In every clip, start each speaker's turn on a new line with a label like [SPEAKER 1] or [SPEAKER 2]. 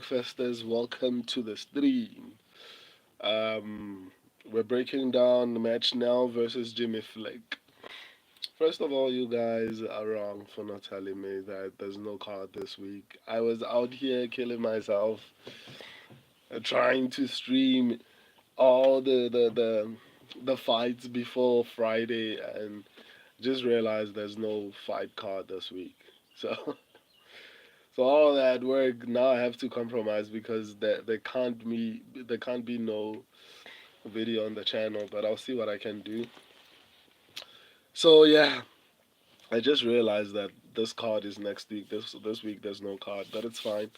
[SPEAKER 1] Breakfasters, welcome to the stream. Um, we're breaking down the match now versus Jimmy Flick. First of all, you guys are wrong for not telling me that there's no card this week. I was out here killing myself, trying to stream all the fights before Friday, and just realized there's no fight card this week. So So all that work now I have to compromise because there can't be no video on the channel, but I'll see what I can do. So yeah, I just realized that this card is next week. This week there's no card, but it's fine.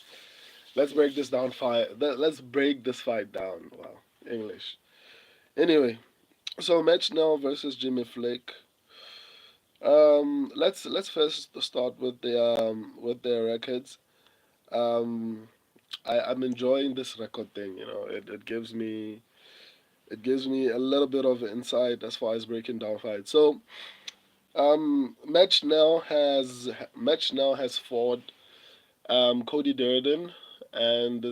[SPEAKER 1] Let's break this down. Let's break this fight down. Wow, English. Anyway, so match now versus Jimmy Flick. Let's first start with their records. Um, I'm enjoying this record thing. It gives me a little bit of insight as far as breaking down fights. So, Match now has fought Cody Durden, and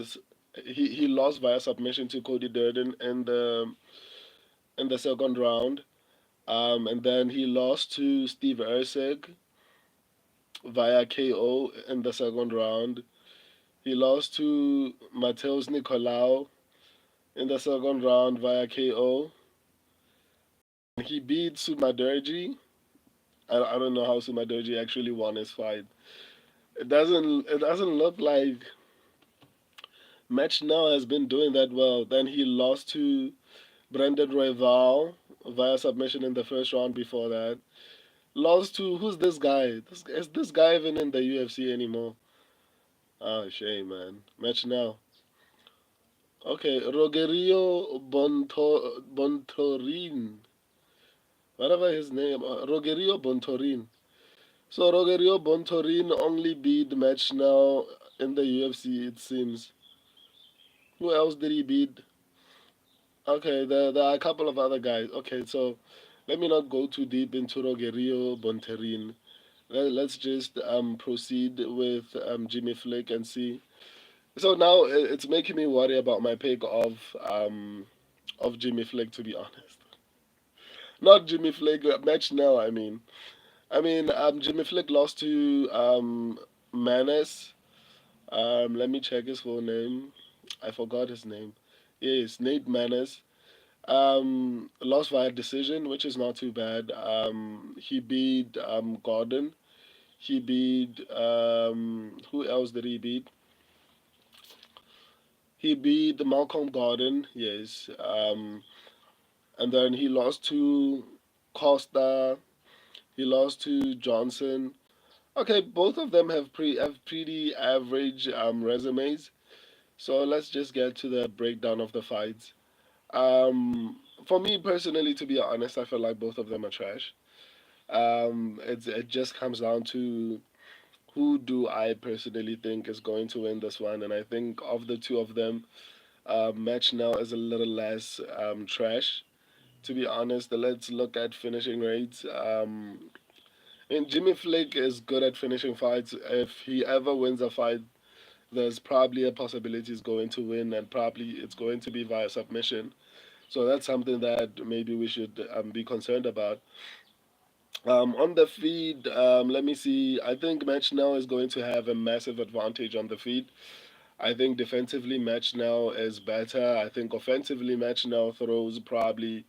[SPEAKER 1] he lost via submission to Cody Durden in the second round. And then he lost to Steve Erceg via KO in the second round. He lost to Mateus Nicolau in the second round via KO. He beat Sumaderji. I don't know how Sumaderji actually won his fight. It doesn't look like Match Now has been doing that well. Then he lost to Brendan Royval via submission in the first round before that. Lost to who's this guy? Is this guy even in the UFC anymore? Oh shame, man. Match Now. Okay, Rogerio Bontorin. Whatever his name. Rogerio Bontorin. So Rogerio Bontorin only beat Match Now in the UFC, it seems. Who else did he beat? Okay, there are a couple of other guys. Okay, so let me not go too deep into Rogerio Bontorin. Let's just proceed with Jimmy Flick and see. So now it's making me worry about my pick of Jimmy Flick, to be honest. Not Jimmy Flick, Match Now. Jimmy Flick lost to Manes. Let me check his full name. I forgot his name. Yes, Nate Manes. Lost via decision, which is not too bad. He beat Gordon. He beat who else did he beat? He beat Malcolm Gordon, yes. And then he lost to Costa. He lost to Johnson. Okay, both of them have pretty average resumes. So let's just get to the breakdown of the fights. For me personally, to be honest, I feel like both of them are trash. It just comes down to who do I personally think is going to win this one, and I think of the two of them, Match Now is a little less trash. To be honest, let's look at finishing rates. And Jimmy Flick is good at finishing fights. If he ever wins a fight, there's probably a possibility he's going to win, and probably it's going to be via submission. So that's something that maybe we should be concerned about. On the feed, let me see. I think Match Now is going to have a massive advantage on the feed. I think defensively, Match Now is better. I think offensively, Match Now throws probably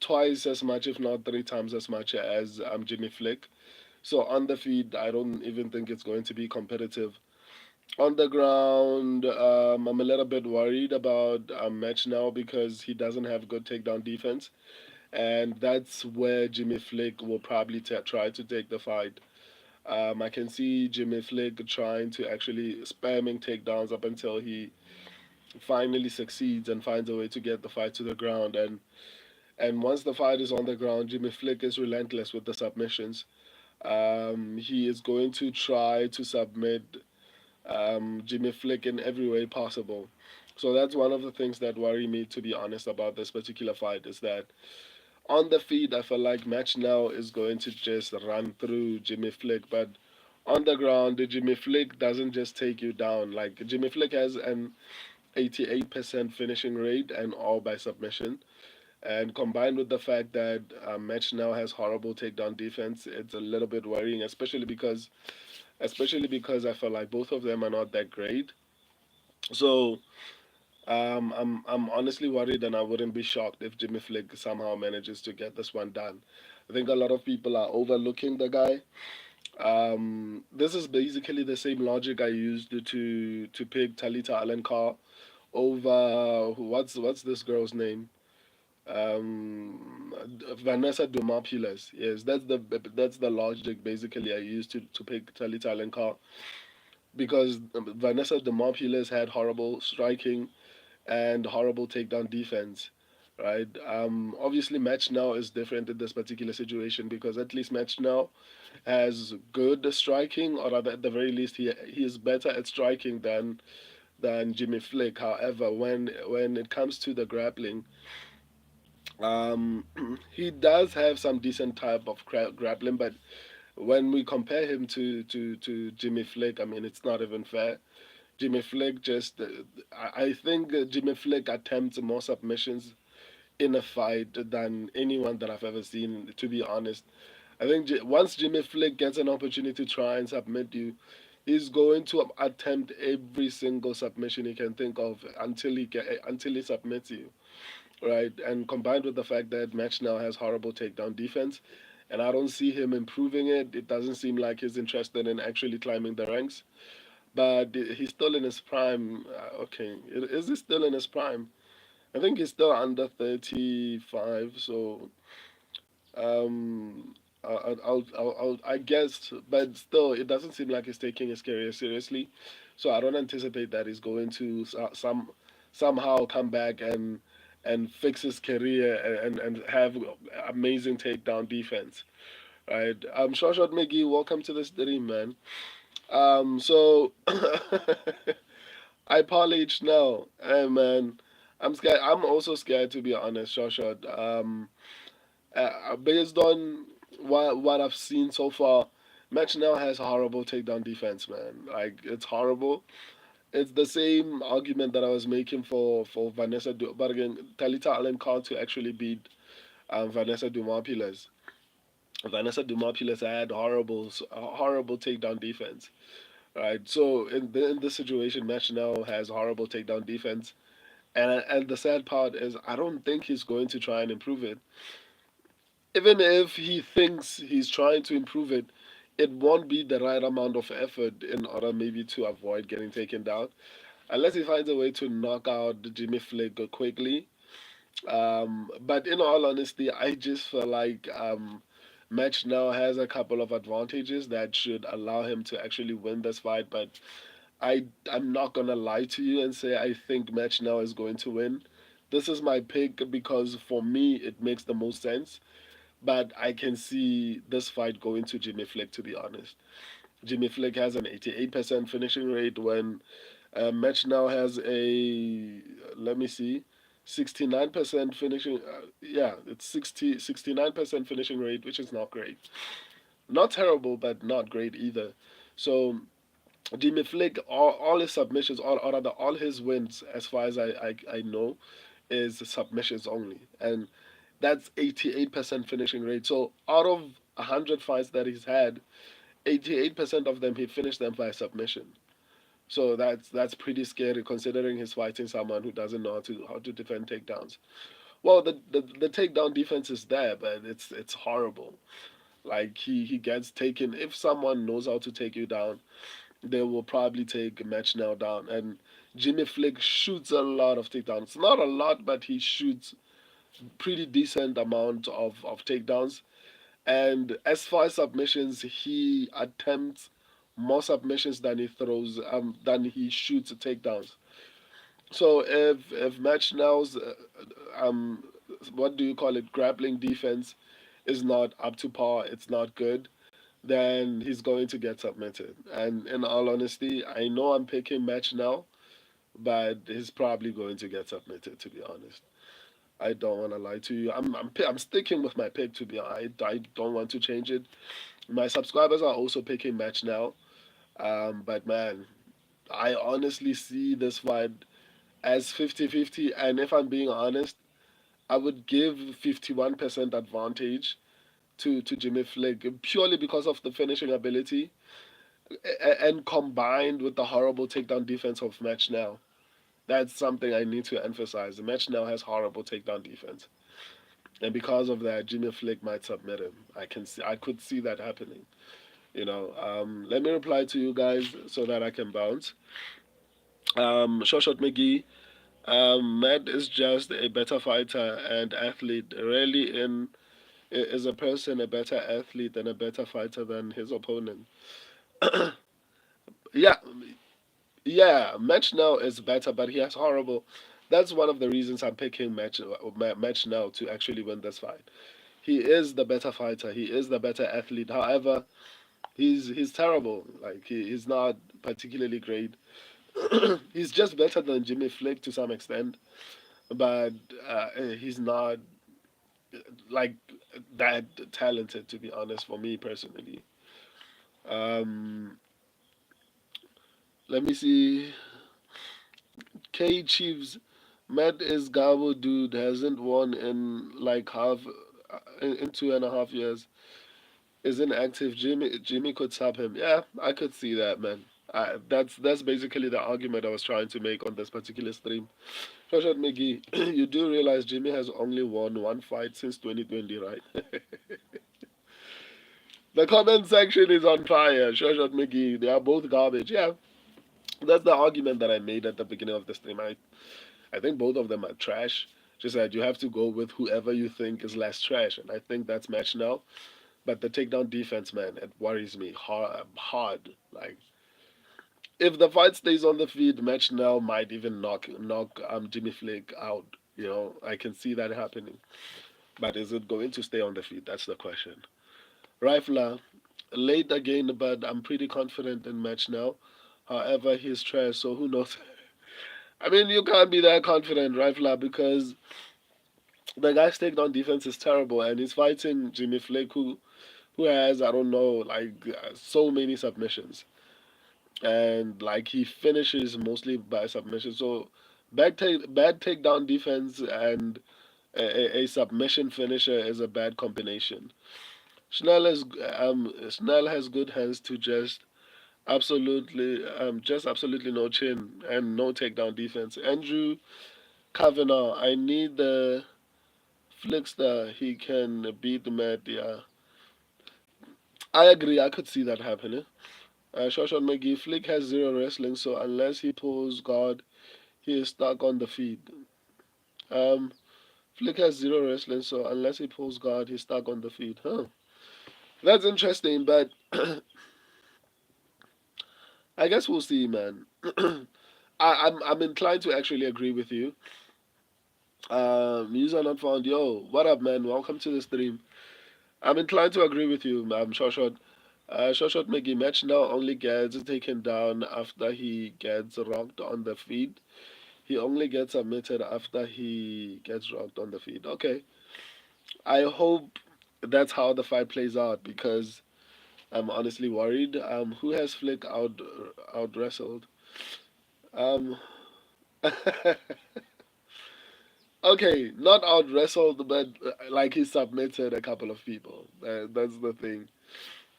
[SPEAKER 1] twice as much, if not three times as much as Jimmy Flick. So on the feed, I don't even think it's going to be competitive. On the ground, I'm a little bit worried about Match Now because he doesn't have good takedown defense, and that's where Jimmy Flick will probably try to take the fight. I can see Jimmy Flick trying to actually spamming takedowns up until he finally succeeds and finds a way to get the fight to the ground. And once the fight is on the ground, Jimmy Flick is relentless with the submissions. He is going to try to submit Jimmy Flick in every way possible. So that's one of the things that worry me, to be honest, about this particular fight is that on the feed, I feel like Match Now is going to just run through Jimmy Flick, but On the ground, Jimmy Flick doesn't just take you down. Like Jimmy Flick has an 88% finishing rate and all by submission. And combined with the fact that Match now has horrible takedown defense, it's a little bit worrying, especially because I feel like both of them are not that great. So I'm honestly worried, and I wouldn't be shocked if Jimmy Flick somehow manages to get this one done. I think a lot of people are overlooking the guy. This is basically the same logic I used to pick Talita Allen Carr over what's this girl's name? Vanessa Dumopulos. Yes, that's the logic basically I used to pick Talita Allen Carr because Vanessa Dumopulos had horrible striking and horrible takedown defense, right? Obviously, Match Now is different in this particular situation because at least Match Now has good striking, or rather, at the very least, he is better at striking than Jimmy Flick. However, when it comes to the grappling, um, he does have some decent type of grappling, but when we compare him to Jimmy Flick, I mean, it's not even fair. Jimmy Flick just, I think Jimmy Flick attempts more submissions in a fight than anyone that I've ever seen, to be honest. I think once Jimmy Flick gets an opportunity to try and submit you, he's going to attempt every single submission he can think of until he submits you, right? And combined with the fact that Match now has horrible takedown defense, and I don't see him improving it. It doesn't seem like he's interested in actually climbing the ranks. But he's still in his prime. Okay, is he still in his prime? I think he's still under 35. So um, I guess, but still, it doesn't seem like he's taking his career seriously. So I don't anticipate that he's going to somehow come back and fix his career and have amazing takedown defense. Right. Shawshot McGee, welcome to the stream, man. So I parlayed now. Hey, man. I'm scared. I'm also scared to be honest, Shawshot. Based on what I've seen so far, Match now has horrible takedown defense, man. Like it's horrible. It's the same argument that I was making for but again, Talita Allen can't to actually beat Vanessa Dumopulos. Vanessa Dumopulos had horrible takedown defense. Right, so in this situation, Match now has horrible takedown defense, and the sad part is I don't think he's going to try and improve it. Even if he thinks he's trying to improve it, it won't be the right amount of effort in order maybe to avoid getting taken down. Unless he finds a way to knock out Jimmy Flick quickly. But in all honesty, I just feel like Match now has a couple of advantages that should allow him to actually win this fight. But I'm not gonna lie to you and say I think Match now is going to win. This is my pick because for me it makes the most sense. But I can see this fight going to Jimmy Flick, to be honest. Jimmy Flick has an 88% finishing rate when Match now has a, let me see, 69% finishing. Yeah, it's 69% finishing rate, which is not great. Not terrible, but not great either. So Jimmy Flick, all his submissions, or rather all his wins, as far as I know, is submissions only. And that's 88% finishing rate. So out of 100 fights that he's had, 88% of them he finished them by submission. So that's pretty scary considering he's fighting someone who doesn't know how to defend takedowns. Well, the takedown defense is there, but it's horrible. Like he gets taken. If someone knows how to take you down, they will probably take a match now down. And Jimmy Flick shoots a lot of takedowns. Not a lot, but he shoots pretty decent amount of takedowns. And as far as submissions, he attempts more submissions than he throws, than he shoots takedowns. So if Match Now's what do you call it, grappling defense is not up to par, it's not good, then he's going to get submitted. And in all honesty, I know I'm picking Match Now, but he's probably going to get submitted. To be honest, I don't want to lie to you. I'm sticking with my pick. To be honest, I don't want to change it. My subscribers are also picking match now. But man, I honestly see this fight as 50-50. And if I'm being honest, I would give 51% advantage to Jimmy Flick purely because of the finishing ability and combined with the horrible takedown defense of Match Now. That's something I need to emphasize. The Match Now has horrible takedown defense. And because of that, Jimmy Flick might submit him. I could see that happening. Let me reply to you guys so that I can bounce. Shot McGee. Matt is just a better fighter and athlete. Rarely is a person a better athlete and a better fighter than his opponent. Yeah, yeah. Match now is better, but he has horrible. That's one of the reasons I'm picking match now to actually win this fight. He is the better fighter. He is the better athlete. However, he's terrible. Like he's not particularly great. He's just better than Jimmy Flick to some extent, but he's not like that talented, to be honest, for me personally. Um, Let me see. K Chiefs, Matt is Gabo dude hasn't won in like in 2.5 years. Isn't active. Jimmy could sub him. Yeah, I could see that, man. That's basically the argument I was trying to make on this particular stream. Shoshat McGee, you do realize Jimmy has only won one fight since 2020, right? The comment section is on fire. Shoshat McGee, they are both garbage. Yeah, that's the argument that I made at the beginning of the stream. I think both of them are trash. Just that you have to go with whoever you think is less trash, and I think that's Match Now. But the takedown defense, man, it worries me hard. Like if the fight stays on the feet, Match Now might even knock Jimmy Flick out. I can see that happening. But is it going to stay on the feet? That's the question. Rifler, late again, but I'm pretty confident in Match Now. However, he's trash, so who knows? I mean, you can't be that confident, Rifler, because the guy's takedown defense is terrible, and he's fighting Jimmy Flick, who has, I don't know, like so many submissions, and like he finishes mostly by submission. So bad takedown defense and a submission finisher is a bad combination. Schnell has good hands to just absolutely no chin and no takedown defense. Andrew Kavanaugh, I need the Flickster. He can beat the Matt. Yeah, I agree. I could see that happening. Shoshan McGee, Flick has zero wrestling, so unless he pulls guard, he is stuck on the feet. Um, Flick has zero wrestling, so unless he pulls guard, he's stuck on the feet. Huh. That's interesting, but I guess we'll see, man. I'm inclined to actually agree with you. User not found. Yo, what up, man? Welcome to the stream. I'm inclined to agree with you, Shoshot. Shoshot Megi match now only gets taken down after he gets rocked on the feet. He only gets submitted after he gets rocked on the feet. Okay. I hope that's how the fight plays out because I'm honestly worried. Who has Flick out wrestled? Um, okay, not out wrestled, but like he submitted a couple of people. That's the thing.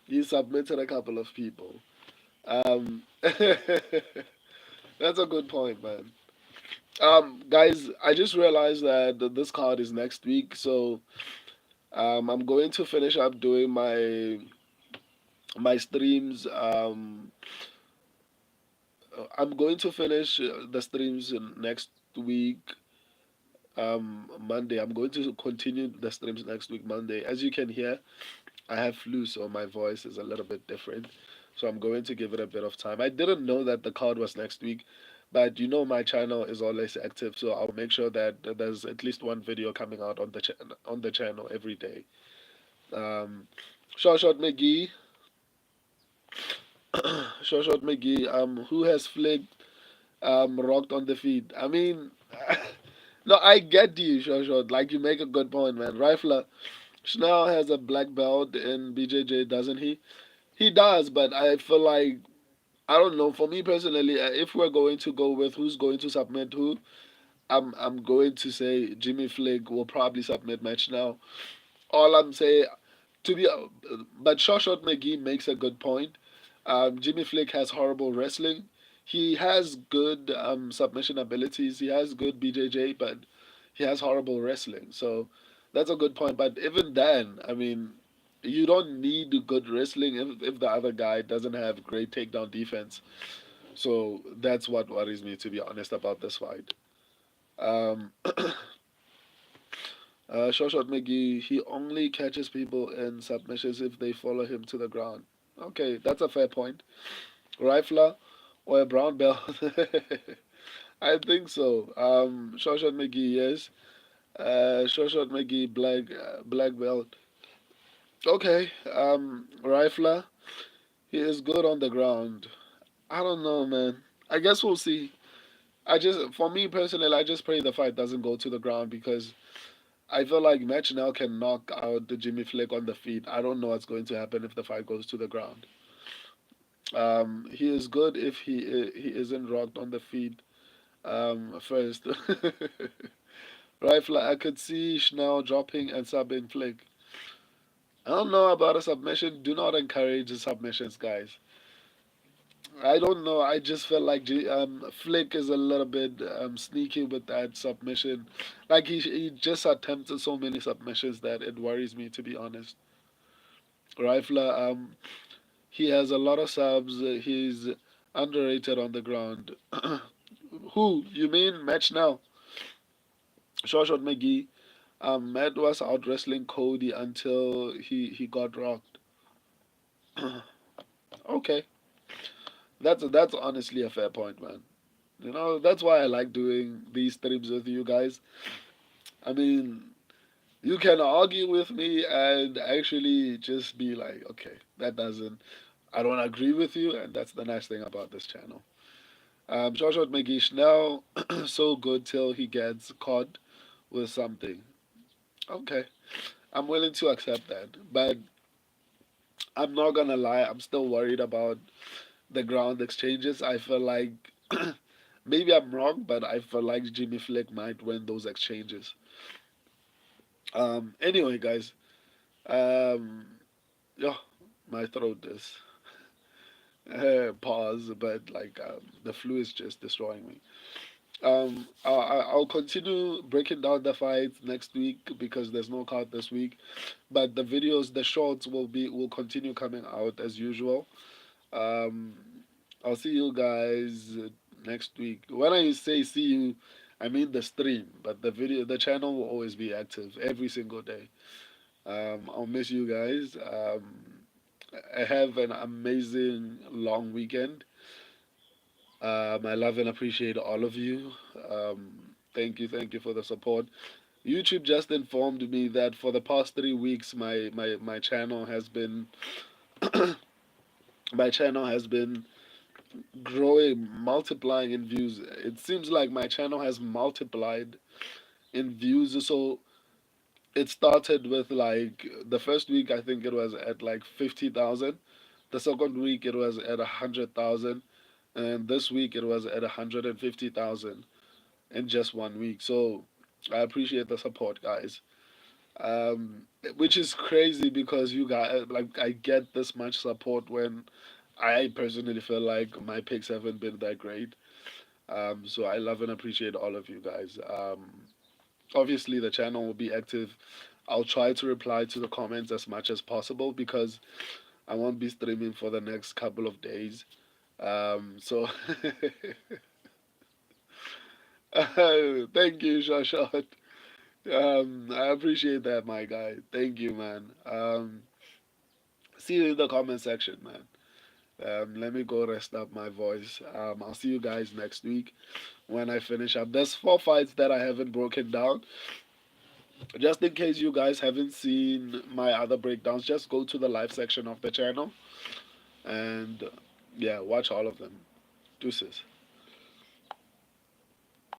[SPEAKER 1] He submitted a couple of people. That's a good point, man. Guys, I just realized that this card is next week, so I'm going to finish up doing my streams. I'm going to finish the streams next week, Monday. I'm going to continue the streams next week, Monday. As you can hear, I have flu, so my voice is a little bit different. So I'm going to give it a bit of time. I didn't know that the card was next week, but my channel is always active, so I'll make sure that there's at least one video coming out on the channel every day. Short McGee, Short McGee. Who has flicked rocked on the feet? I mean, no, I get you, Short. Like you make a good point, man. Rifler, Schnell has a black belt in BJJ, doesn't he? He does, but I feel like I don't know. For me personally, if we're going to go with who's going to submit who, I'm going to say Jimmy Flick will probably submit match now. All I'm saying to be, but Shot McGee makes a good point. Jimmy Flick has horrible wrestling. He has good submission abilities. He has good BJJ, but he has horrible wrestling. So that's a good point. But even then, I mean, you don't need good wrestling if the other guy doesn't have great takedown defense. So that's what worries me, to be honest, about this fight. Um, Shoshat McGee, he only catches people in submissions if they follow him to the ground. Okay, that's a fair point. Rifler or a brown belt? I think so. Shoshat McGee, yes. Shoshat McGee, black belt. Okay. Rifler, he is good on the ground. I don't know, man. I guess we'll see. For me personally, I just pray the fight doesn't go to the ground because I feel like Match now can knock out the Jimmy Flick on the feet. I don't know what's going to happen if the fight goes to the ground. He is good if he isn't rocked on the feet first. Rifle, I could see Schnell dropping and subbing Flick. I don't know about a submission. Do not encourage the submissions, guys. I don't know. I just felt like Flick is a little bit sneaky with that submission. Like he just attempted so many submissions that it worries me, to be honest. Rifler, he has a lot of subs. He's underrated on the ground. Who? You mean Match Now? Short McGee. Matt was out wrestling Cody until he got rocked. Okay, that's honestly a fair point, man. You know, that's why I like doing these streams with you guys. I mean, you can argue with me and actually just be like, okay, I don't agree with you, and that's the nice thing about this channel. Joshua McGee Schnell, so good till he gets caught with something. Okay, I'm willing to accept that, but I'm not gonna lie, I'm still worried about the ground exchanges. I feel like maybe I'm wrong, but I feel like Jimmy Flick might win those exchanges. Anyway, guys, um, yeah, my throat is pause, but like the flu is just destroying me. I'll continue breaking down the fights next week because there's no card this week, but the videos, the shorts will continue coming out as usual. Um, I'll see you guys next week. When I say see you, I mean the stream, but the channel will always be active every single day. I'll miss you guys. I have an amazing long weekend. I love and appreciate all of you. Thank you for the support. YouTube just informed me that for the past 3 weeks, my channel has been my channel has been growing, multiplying in views. It seems like my channel has multiplied in views. So it started with like the first week, I think it was at like 50,000. The second week it was at 100,000, and this week it was at 150,000 in just 1 week. So I appreciate the support, guys. Um, which is crazy because you guys like I get this much support when I personally feel like my picks haven't been that great. So I love and appreciate all of you guys. Obviously, the channel will be active. I'll try to reply to the comments as much as possible because I won't be streaming for the next couple of days. So thank you, Shashot. I appreciate that, my guy. Thank you, man. See you in the comment section, man. Let me go rest up my voice. I'll see you guys next week when I finish up. There's 4 fights that I haven't broken down. Just in case you guys haven't seen my other breakdowns, just go to the live section of the channel and yeah, watch all of them. Deuces.